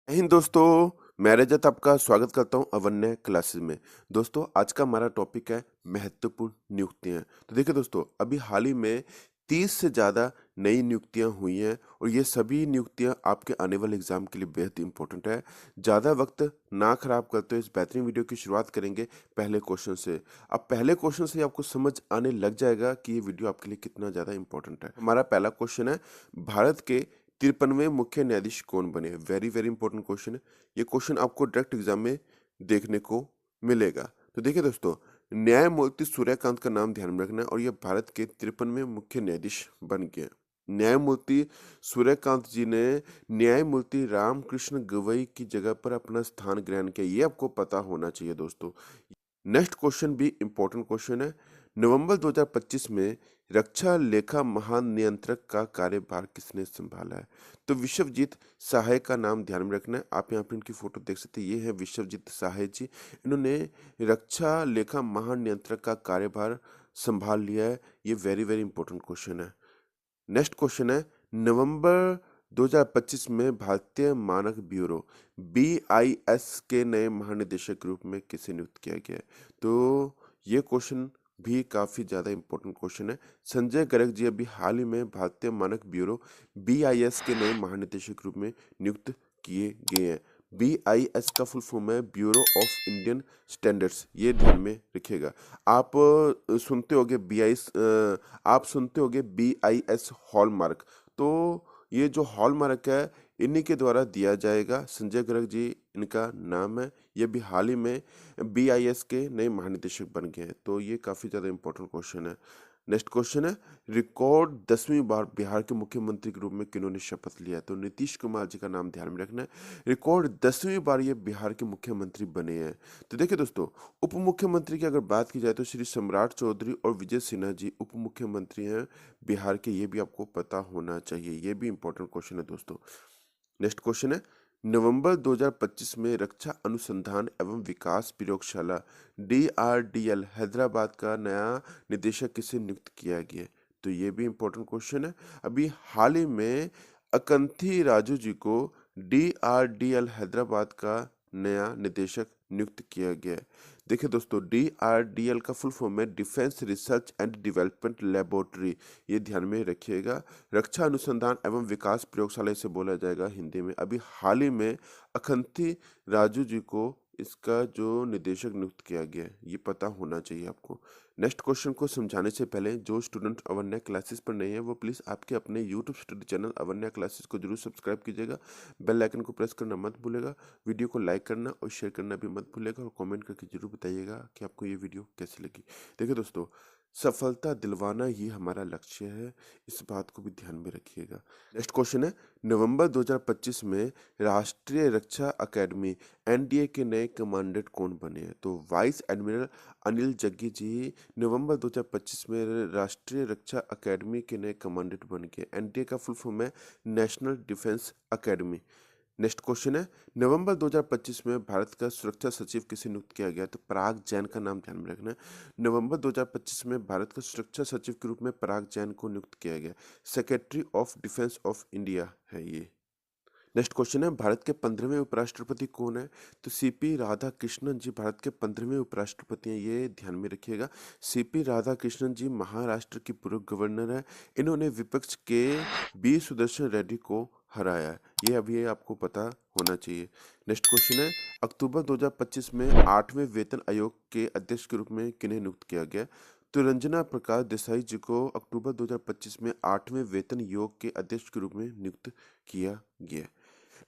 जय हिंद दोस्तों, मैं रजत आपका स्वागत करता हूं अवन्य क्लासेस में। दोस्तों आज का हमारा टॉपिक है महत्वपूर्ण नियुक्तियां। तो देखिए दोस्तों, अभी हाल ही में 30 से ज़्यादा नई नियुक्तियां हुई हैं और ये सभी नियुक्तियां आपके आने वाले एग्जाम के लिए बेहद इंपॉर्टेंट है। ज़्यादा वक्त ना खराब करते हुए इस बेहतरीन वीडियो की शुरुआत करेंगे पहले क्वेश्चन से। अब पहले क्वेश्चन से आपको समझ आने लग जाएगा कि ये वीडियो आपके लिए कितना ज़्यादा इंपॉर्टेंट है। हमारा पहला क्वेश्चन है, भारत के 53वें मुख्य न्यायाधीश कौन बने? वेरी वेरी इंपॉर्टेंट क्वेश्चन है। ये क्वेश्चन आपको डायरेक्ट एग्जाम में देखने को मिलेगा। तो देखिए दोस्तों, न्यायमूर्ति सूर्यकांत का नाम ध्यान में रखना है और ये भारत के 53वें मुख्य न्यायाधीश बन गए। न्यायमूर्ति सूर्यकांत जी ने न्यायमूर्ति रामकृष्ण गवई की जगह पर अपना स्थान ग्रहण किया, ये आपको पता होना चाहिए दोस्तों। नेक्स्ट क्वेश्चन भी इंपॉर्टेंट क्वेश्चन है। नवंबर 2025 में रक्षा लेखा महानियंत्रक का कार्यभार किसने संभाला है? तो विश्वजीत सहाय का नाम ध्यान में रखना है। आप यहाँ पे इनकी फोटो देख सकते हैं, ये है विश्वजीत सहाय जी। इन्होंने रक्षा लेखा महानियंत्रक का कार्यभार संभाल लिया है। ये वेरी वेरी इंपॉर्टेंट क्वेश्चन है। नेक्स्ट क्वेश्चन है, नवंबर 2025 में भारतीय मानक ब्यूरो BIS के नए महानिदेशक के रूप में किसे नियुक्त किया गया है? तो ये क्वेश्चन भी काफ़ी ज़्यादा इंपॉर्टेंट क्वेश्चन है। संजय गर्ग जी अभी हाल ही में भारतीय मानक ब्यूरो BIS के नए महानिदेशक के रूप में नियुक्त किए गए हैं। BIS का फुल फॉर्म है ब्यूरो ऑफ इंडियन स्टैंडर्ड्स, ये ध्यान में रखिएगा। आप सुनते होंगे आप सुनते होंगे BIS हॉलमार्क। तो ये जो हॉलमार्क है इन्हीं के द्वारा दिया जाएगा। संजय गर्ग जी इनका नाम है। ये भी हाल ही में BIS के नए महानिदेशक बन गए हैं। तो ये काफ़ी ज़्यादा इंपॉर्टेंट क्वेश्चन है। नेक्स्ट क्वेश्चन है, रिकॉर्ड 10वीं बार बिहार के मुख्यमंत्री के रूप में किन्होंने शपथ लिया? तो नीतीश कुमार जी का नाम ध्यान में रखना है। रिकॉर्ड 10वीं बार ये बिहार के मुख्यमंत्री बने हैं। तो देखिए दोस्तों, उप मुख्यमंत्री की अगर बात की जाए तो श्री सम्राट चौधरी और विजय सिन्हा जी उप मुख्यमंत्री हैं बिहार के। ये भी आपको पता होना चाहिए। ये भी इंपॉर्टेंट क्वेश्चन है दोस्तों। नेक्स्ट क्वेश्चन है, नवंबर 2025 में रक्षा अनुसंधान एवं विकास प्रयोगशाला DRDL हैदराबाद का नया निदेशक किसे नियुक्त किया गया? तो ये भी इंपॉर्टेंट क्वेश्चन है। अभी हाल ही में अकंथी राजू जी को DRDL हैदराबाद का नया निदेशक नियुक्त किया गया है। देखिए दोस्तों, DRDL का फुल फॉर्म है defence research and development laboratory, ये ध्यान में रखिएगा। रक्षा अनुसंधान एवं विकास प्रयोगशाला इसे बोला जाएगा हिंदी में। अभी हाल ही में अखंती राजू जी को इसका जो निदेशक नियुक्त किया गया है, ये पता होना चाहिए आपको। नेक्स्ट क्वेश्चन को समझाने से पहले जो स्टूडेंट अवन्या क्लासेस पर नहीं है वो प्लीज़ आपके अपने YouTube study channel Avanya classes को जरूर सब्सक्राइब कीजिएगा। बेल आइकन को प्रेस करना मत भूलेगा। वीडियो को लाइक करना और शेयर करना भी मत भूलेगा और कमेंट करके जरूर बताइएगा कि आपको ये वीडियो कैसी लगी। देखिए दोस्तों, सफलता दिलवाना ही हमारा लक्ष्य है, इस बात को भी ध्यान में रखिएगा। नेक्स्ट क्वेश्चन है, नवंबर 2025 में राष्ट्रीय रक्षा अकेडमी NDA के नए कमांडेंट कौन बने हैं? तो वाइस एडमिरल अनिल जग्गी जी नवंबर 2025 में राष्ट्रीय रक्षा अकेडमी के नए कमांडेंट बन गए। NDA का फुल फॉर्म है national defence academy. Next question है, नवंबर 2025 में भारत का सुरक्षा सचिव किसे नियुक्त किया गया? तो पराग जैन का नाम ध्यान में रखना है। नवंबर 2025 में भारत का सुरक्षा सचिव के रूप में पराग जैन को नियुक्त किया गया। Secretary of defence of India है ये। नेक्स्ट क्वेश्चन है, भारत के 15वें उपराष्ट्रपति कौन है? तो CP राधाकृष्णन जी भारत के 15वें उपराष्ट्रपति हैं, ये ध्यान में रखिएगा। CP राधाकृष्णन जी महाराष्ट्र की पूर्व गवर्नर है। इन्होंने विपक्ष के B सुदर्शन रेड्डी को हराया है। ये अभी आपको पता होना चाहिए। नेक्स्ट क्वेश्चन है, अक्टूबर 2025 में 8वें वेतन आयोग के अध्यक्ष के रूप में किन्हें नियुक्त किया गया? तो रंजना प्रकाश देसाई जी को अक्टूबर 2025 में 8वें वेतन आयोग के अध्यक्ष के रूप में नियुक्त किया गया।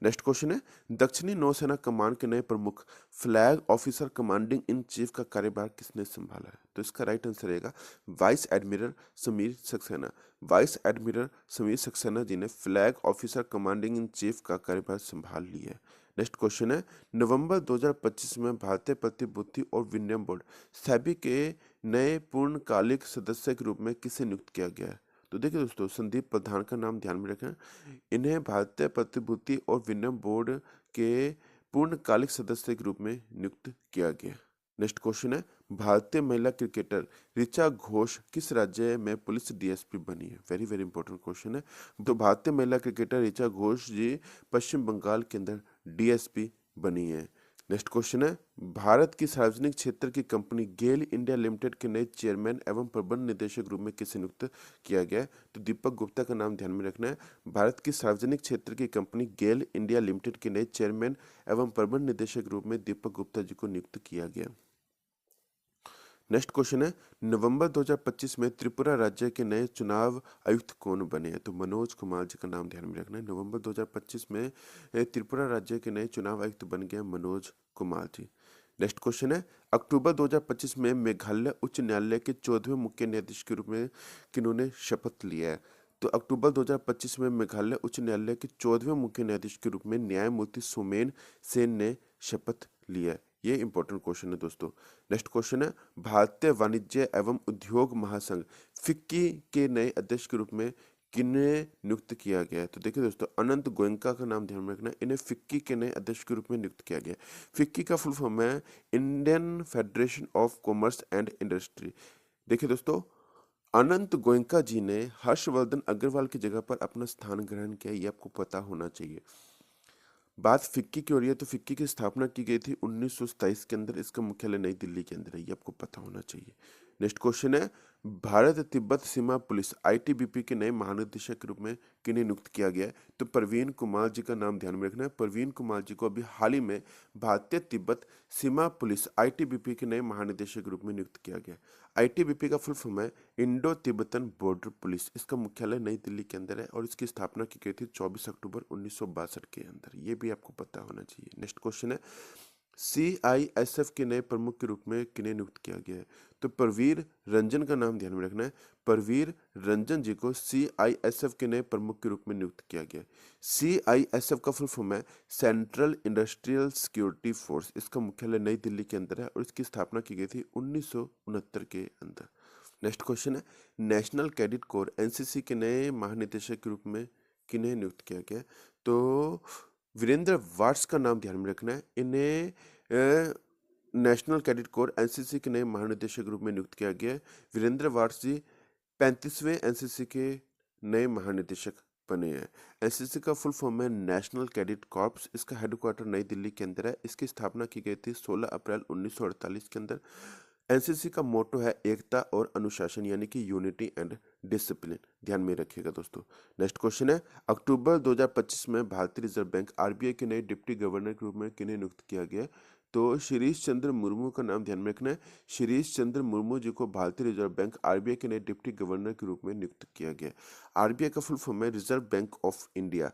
नेक्स्ट क्वेश्चन है, दक्षिणी नौसेना कमान के नए प्रमुख flag officer commanding in chief का कार्यभार किसने संभाला है? तो इसका राइट आंसर रहेगा vice admiral Samir Saxena. Vice admiral Samir Saxena ji ने flag officer commanding in chief का कार्यभार संभाल लिया है। नेक्स्ट क्वेश्चन है, नवंबर 2025 में भारतीय प्रतिभूति और विनिमय बोर्ड सेबी के नए पूर्णकालिक सदस्य के रूप में किसे नियुक्त किया गया है? तो देखिए दोस्तों, संदीप प्रधान का नाम ध्यान में रखें। इन्हें भारतीय प्रतिभूति और विनिमय बोर्ड के पूर्णकालिक सदस्य के रूप में नियुक्त किया गया। नेक्स्ट क्वेश्चन है, भारतीय महिला क्रिकेटर ऋचा घोष किस राज्य में पुलिस DSP बनी है? वेरी वेरी इंपॉर्टेंट क्वेश्चन है। तो भारतीय महिला क्रिकेटर ऋचा घोष जी पश्चिम बंगाल के अंदर डीएसपी बनी है। नेक्स्ट क्वेश्चन है, भारत की सार्वजनिक क्षेत्र की कंपनी गेल इंडिया लिमिटेड के नए चेयरमैन एवं प्रबंध निदेशक रूप में किसे नियुक्त किया गया है? तो दीपक गुप्ता का नाम ध्यान में रखना है। भारत की सार्वजनिक क्षेत्र की कंपनी गेल इंडिया लिमिटेड के नए चेयरमैन एवं प्रबंध निदेशक रूप में दीपक गुप्ता जी को नियुक्त किया गया। नेक्स्ट क्वेश्चन है, नवंबर 2025 में त्रिपुरा राज्य के नए चुनाव आयुक्त कौन बने हैं? तो मनोज कुमार जी का नाम ध्यान में रखना है। नवंबर 2025 में त्रिपुरा राज्य के नए चुनाव आयुक्त बन गए मनोज कुमार जी। नेक्स्ट क्वेश्चन है, अक्टूबर 2025 में मेघालय उच्च न्यायालय के 14वें मुख्य न्यायाधीश के रूप में किन्होंने शपथ लिया है? तो अक्टूबर 2025 में मेघालय उच्च न्यायालय के 14वें मुख्य न्यायाधीश के रूप में न्यायमूर्ति सोमेन सेन ने शपथ लिया है। ये इंपॉर्टेंट क्वेश्चन है दोस्तों। नेक्स्ट क्वेश्चन है, भारतीय वाणिज्य एवं उद्योग महासंघ फिक्की के नए अध्यक्ष के रूप में किन्हें नियुक्त किया गया है? तो देखिए दोस्तों, अनंत गोयनका का नाम ध्यान में रखना है। इन्हें फिक्की के नए अध्यक्ष के रूप में नियुक्त किया गया है। फिक्की का फुल फॉर्म है Indian federation of commerce and industry. देखिए दोस्तों, अनंत गोयनका जी ने हर्षवर्धन अग्रवाल की जगह पर अपना स्थान ग्रहण किया, ये आपको पता होना चाहिए। बात फिक्की की हो रही है तो फिक्की की स्थापना की गई थी 1927 के अंदर। इसका मुख्यालय नई दिल्ली के अंदर है, ये आपको पता होना चाहिए। नेक्स्ट क्वेश्चन है, भारत तिब्बत सीमा पुलिस आईटीबीपी के नए महानिदेशक के रूप में किन्हें नियुक्त किया गया है? तो प्रवीण कुमार जी का नाम ध्यान में रखना है। प्रवीण कुमार जी को अभी हाल ही में भारतीय तिब्बत सीमा पुलिस आईटीबीपी के नए महानिदेशक के रूप में नियुक्त किया गया। आईटीबीपी का फुल फॉर्म है इंडो तिब्बतन बॉर्डर पुलिस। इसका मुख्यालय नई दिल्ली के अंदर है और इसकी स्थापना की गई थी 24 अक्टूबर 1962 के अंदर, ये भी आपको पता होना चाहिए। नेक्स्ट क्वेश्चन है, सीआईएसएफ के नए प्रमुख के रूप में किन्हें नियुक्त किया गया है? तो परवीर रंजन का नाम ध्यान में रखना है। परवीर रंजन जी को सीआईएसएफ के नए प्रमुख के रूप में नियुक्त किया गया है। सीआईएसएफ का फुल फॉर्म है सेंट्रल इंडस्ट्रियल सिक्योरिटी फोर्स। इसका मुख्यालय नई दिल्ली के अंदर है और इसकी स्थापना की गई थी 1969 के अंदर। नेक्स्ट क्वेश्चन है, नेशनल कैडेट कोर एनसीसी के नए महानिदेशक के रूप में किन्हें नियुक्त किया गया? तो वीरेंद्र वाट्स का नाम ध्यान में रखना है। इन्हें नेशनल कैडेट कोर एनसीसी के नए महानिदेशक के रूप में नियुक्त किया गया है। वीरेंद्र वाट्स जी 35वें एनसीसी के नए महानिदेशक बने हैं। एनसीसी का फुल फॉर्म है नेशनल कैडेट कॉर्प्स। इसका हेडक्वार्टर नई दिल्ली के अंदर है। इसकी स्थापना की गई थी 16 अप्रैल 1948 के अंदर। एनसीसी का मोटो है एकता और अनुशासन, यानी कि यूनिटी एंड डिसिप्लिन, ध्यान में रखिएगा दोस्तों। नेक्स्ट क्वेश्चन है, अक्टूबर 2025 में भारतीय रिजर्व बैंक आरबीआई के नए डिप्टी गवर्नर के रूप में किन्हें नियुक्त किया गया? तो शिरीष चंद्र मुर्मू का नाम ध्यान में रखना है। शिरीष चंद्र मुर्मू जी को भारतीय रिजर्व बैंक आरबीआई के नए डिप्टी गवर्नर के रूप में नियुक्त किया गया। आरबीआई का फुल फॉर्म है रिजर्व बैंक ऑफ इंडिया।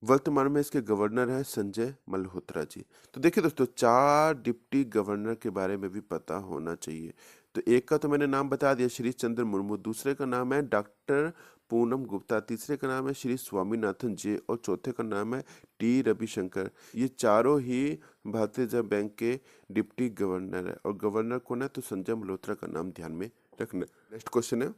वर्तमान में इसके गवर्नर हैं संजय मल्होत्रा जी। तो देखिए दोस्तों, 4 डिप्टी गवर्नर के बारे में भी पता होना चाहिए। तो एक का तो मैंने नाम बता दिया, श्री चंद्र मुर्मू। दूसरे का नाम है डॉक्टर पूनम गुप्ता। तीसरे का नाम है श्री स्वामीनाथन जे और चौथे का नाम है टी रविशंकर। ये चारों ही भारतीय रिजर्व बैंक के डिप्टी गवर्नर है और गवर्नर कौन है? तो संजय मल्होत्रा का नाम ध्यान में रखना। नेक्स्ट क्वेश्चन है,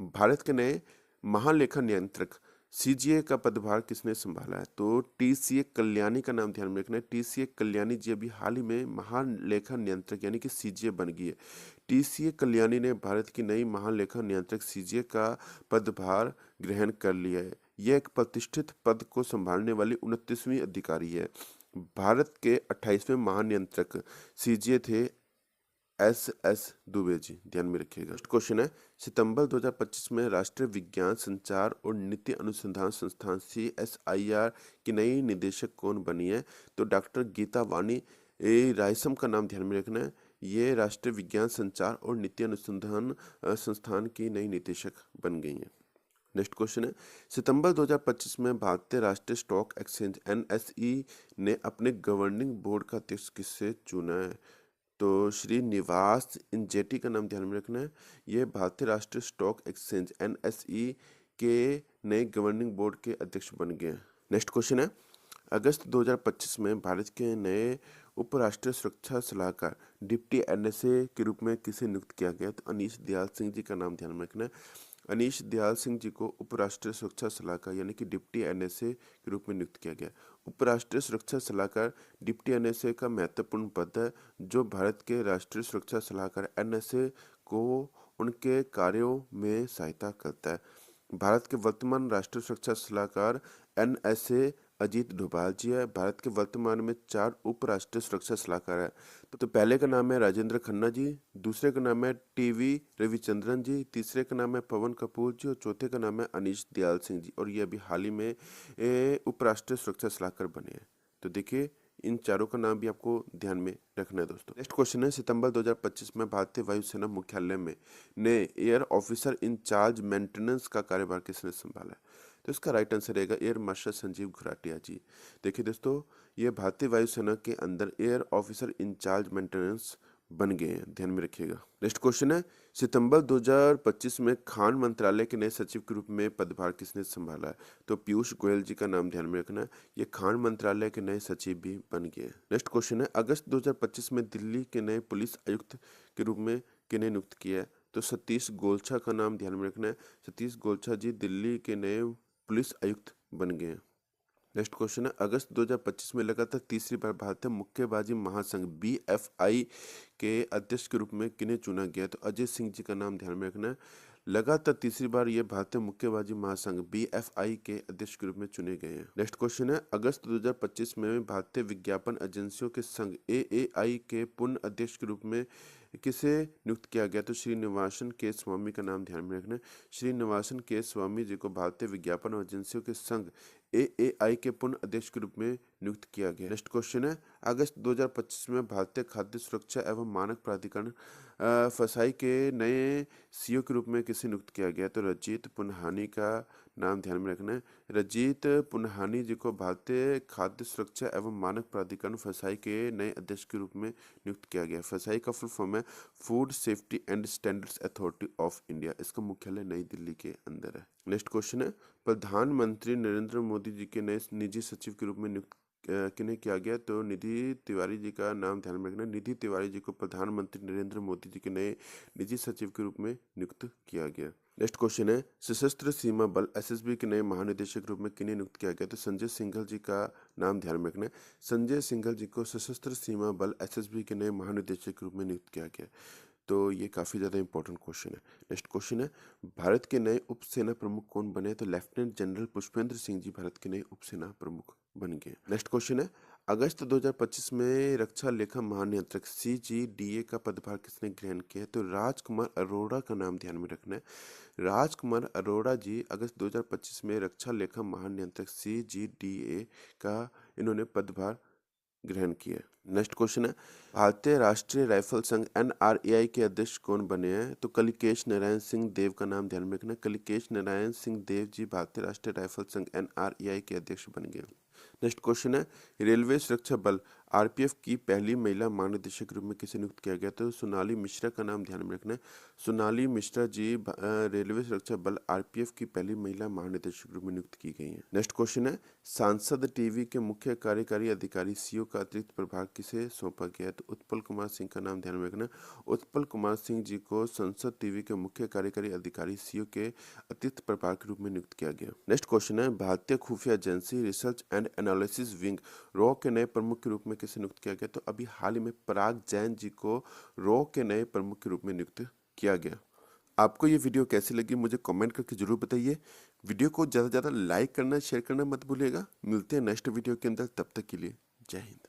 भारत के नए महालेखा नियंत्रक सीजीए का पदभार किसने संभाला है? तो टीसीए कल्याणी का नाम ध्यान में रखना है। टीसीए कल्याणी जी अभी हाल ही में महालेखा नियंत्रक यानी कि सीजीए बन गई है। टीसीए कल्याणी ने भारत की नई महालेखा नियंत्रक सीजीए का पदभार ग्रहण कर लिया है। यह एक प्रतिष्ठित पद को संभालने वाली 29वीं अधिकारी है। भारत के 28वें महानियंत्रक सीजीए थे एस दुबे जी, ध्यान में रखिएगा। नेक्स्ट क्वेश्चन है, सितंबर 2025 में राष्ट्रीय विज्ञान संचार और नीति अनुसंधान संस्थान CSIR की नई निदेशक कौन बनी है? तो डॉक्टर गीता वाणी रायसम का नाम ध्यान में रखना है। ये राष्ट्रीय विज्ञान संचार और नीति अनुसंधान संस्थान की नई निदेशक बन गई हैं। नेक्स्ट क्वेश्चन है, सितंबर 2025 में भारतीय राष्ट्रीय स्टॉक एक्सचेंज NSE ने अपने गवर्निंग बोर्ड का अध्यक्ष किससे चुना है? तो श्री निवास इंजेटी का नाम ध्यान में रखना है। ये भारतीय राष्ट्रीय स्टॉक एक्सचेंज NSE के नए गवर्निंग बोर्ड के अध्यक्ष बन गए हैं। नेक्स्ट क्वेश्चन है, अगस्त 2025 में भारत के नए उपराष्ट्रीय सुरक्षा सलाहकार डिप्टी NSA के रूप में किसे नियुक्त किया गया? तो अनीश दयाल सिंह जी का नाम ध्यान में रखना है। अनीश दयाल सिंह जी को उपराष्ट्रीय सुरक्षा सलाहकार यानी कि डिप्टी NSA के रूप में नियुक्त किया गया। उपराष्ट्रीय सुरक्षा सलाहकार डिप्टी NSA का महत्वपूर्ण पद है जो भारत के राष्ट्रीय सुरक्षा सलाहकार NSA को उनके कार्यों में सहायता करता है। भारत के वर्तमान राष्ट्रीय सुरक्षा सलाहकार NSA अजीत डोभाल जी है। भारत के वर्तमान में 4 उपराष्ट्रीय सुरक्षा सलाहकार है। तो पहले का नाम है राजेंद्र खन्ना जी, दूसरे का नाम है टीवी रविचंद्रन जी, तीसरे का नाम है पवन कपूर जी और चौथे का नाम है अनीश दयाल सिंह जी। और ये अभी हाल ही में उपराष्ट्रीय सुरक्षा सलाहकार बने हैं। तो देखिए इन चारों का नाम भी आपको ध्यान में रखना है दोस्तों। नेक्स्ट क्वेश्चन है, सितंबर 2025 में भारतीय वायुसेना मुख्यालय में ने air officer in charge maintenance का कार्यभार किसने संभाला है? तो इसका राइट आंसर रहेगा एयर मार्शल संजीव घुराटिया जी। देखिए दोस्तों, ये भारतीय वायुसेना के अंदर एयर ऑफिसर इंचार्ज मेंटेनेंस बन गए हैं, ध्यान में रखिएगा। नेक्स्ट क्वेश्चन है, सितंबर 2025 में खान मंत्रालय के नए सचिव के रूप में पदभार किसने संभाला है? तो पीयूष गोयल जी का नाम ध्यान में रखना है, ये खान मंत्रालय के नए सचिव भी बन गए हैं। नेक्स्ट क्वेश्चन है, अगस्त 2025 में दिल्ली के नए पुलिस आयुक्त के रूप में किन्हें नियुक्त किया है? तो सतीश गोलछा का नाम ध्यान में रखना है, सतीश गोलछा जी दिल्ली के नए पुलिस आयुक्त बन गए हैं। नेक्स्ट क्वेश्चन है, अगस्त 2025 में लगातार तीसरी बार भारतीय मुक्केबाजी महासंघ BFI के अध्यक्ष के रूप में किन्हें चुना गया? तो अजय सिंह जी का नाम ध्यान में रखना है। लगातार तीसरी बार ये भारतीय मुक्केबाजी महासंघ BFI के अध्यक्ष के रूप में चुने गए हैं। नेक्स्ट क्वेश्चन है, अगस्त 2025 में भारतीय विज्ञापन एजेंसियों के संघ AAI के पूर्ण अध्यक्ष के रूप में किसे नियुक्त किया गया? तो श्रीनिवासन के स्वामी का नाम ध्यान में रखना है। श्रीनिवासन के स्वामी जी को भारतीय विज्ञापन एजेंसियों के संघ AAI के पूर्ण अध्यक्ष के रूप में नियुक्त किया गया। नेक्स्ट क्वेश्चन है, अगस्त 2025 में भारतीय खाद्य सुरक्षा एवं मानक प्राधिकरण फसाई के नए CEO के रूप में किसे नियुक्त किया गया? तो रजीत पुन्हानी का नाम ध्यान में रखना है। रजीत पुन्हानी जी को भारतीय खाद्य सुरक्षा एवं मानक प्राधिकरण फसाई के नए अध्यक्ष के रूप में नियुक्त किया गया। फसाई का फुल फॉर्म है food safety and standards authority of India. इसका मुख्यालय नई दिल्ली के अंदर है। नेक्स्ट क्वेश्चन है, प्रधानमंत्री नरेंद्र मोदी जी के नए निजी सचिव के रूप में नियुक्त किन्हें किया गया? तो निधि तिवारी जी का नाम ध्यान में रखना। निधि तिवारी जी को प्रधानमंत्री नरेंद्र मोदी जी के नए निजी सचिव के रूप में नियुक्त किया गया। नेक्स्ट क्वेश्चन है, सशस्त्र सीमा बल SSB के नए महानिदेशक के रूप में किन्हें नियुक्त किया गया? तो संजय सिंघल जी का नाम ध्यान में रखना। संजय सिंघल जी को सशस्त्र सीमा बल SSB के नए महानिदेशक के रूप में नियुक्त किया गया। तो ये काफ़ी ज़्यादा इंपॉर्टेंट क्वेश्चन है। नेक्स्ट क्वेश्चन है, भारत के नए उप सेना प्रमुख कौन बने? तो लेफ्टिनेंट जनरल पुष्पेंद्र सिंह जी भारत के नए उप सेना प्रमुख बन गए। नेक्स्ट क्वेश्चन है, अगस्त 2025 में रक्षा लेखा महानियंत्रक CGDA का पदभार किसने ग्रहण किया? तो राजकुमार अरोड़ा का नाम ध्यान में रखना है। राजकुमार अरोड़ा जी अगस्त 2025 में रक्षा लेखा महानियंत्रक CGDA का इन्होंने पदभार ग्रहण किया। नेक्स्ट क्वेश्चन है, भारतीय राष्ट्रीय राइफल संघ NRAI के अध्यक्ष कौन बने हैं? तो कलिकेश नारायण सिंह देव का नाम ध्यान में रखना। कलिकेश नारायण सिंह देव जी भारतीय राष्ट्रीय राइफल संघ NRAI के अध्यक्ष बन गए। नेक्स्ट क्वेश्चन है, रेलवे सुरक्षा बल RPF की पहली महिला महानिदेशक के रूप में किसे नियुक्त किया गया? तो सोनाली मिश्रा का नाम ध्यान में रखना है। सोनाली मिश्रा जी रेलवे सुरक्षा बल RPF की पहली महिला महानिदेशक के रूप में नियुक्त की गई हैं। नेक्स्ट क्वेश्चन है, सांसद टीवी के मुख्य कार्यकारी अधिकारी CEO का अतिरिक्त प्रभार किसे सौंपा गया? तो उत्पल कुमार सिंह का नाम ध्यान में रखना। उत्पल कुमार सिंह जी को संसद टीवी के मुख्य कार्यकारी अधिकारी CEO के अतिरिक्त प्रभार के रूप में नियुक्त किया गया। नेक्स्ट क्वेश्चन है, भारतीय खुफिया agency research and analysis wing raw के नए प्रमुख के रूप में किसे नियुक्त किया गया? तो अभी हाल ही में पराग जैन जी को रॉ के नए प्रमुख के रूप में नियुक्त किया गया। आपको ये वीडियो कैसी लगी मुझे कमेंट करके जरूर बताइए। वीडियो को ज़्यादा से ज़्यादा लाइक करना शेयर करना मत भूलिएगा। मिलते हैं नेक्स्ट वीडियो के अंदर, तब तक के लिए जय हिंद।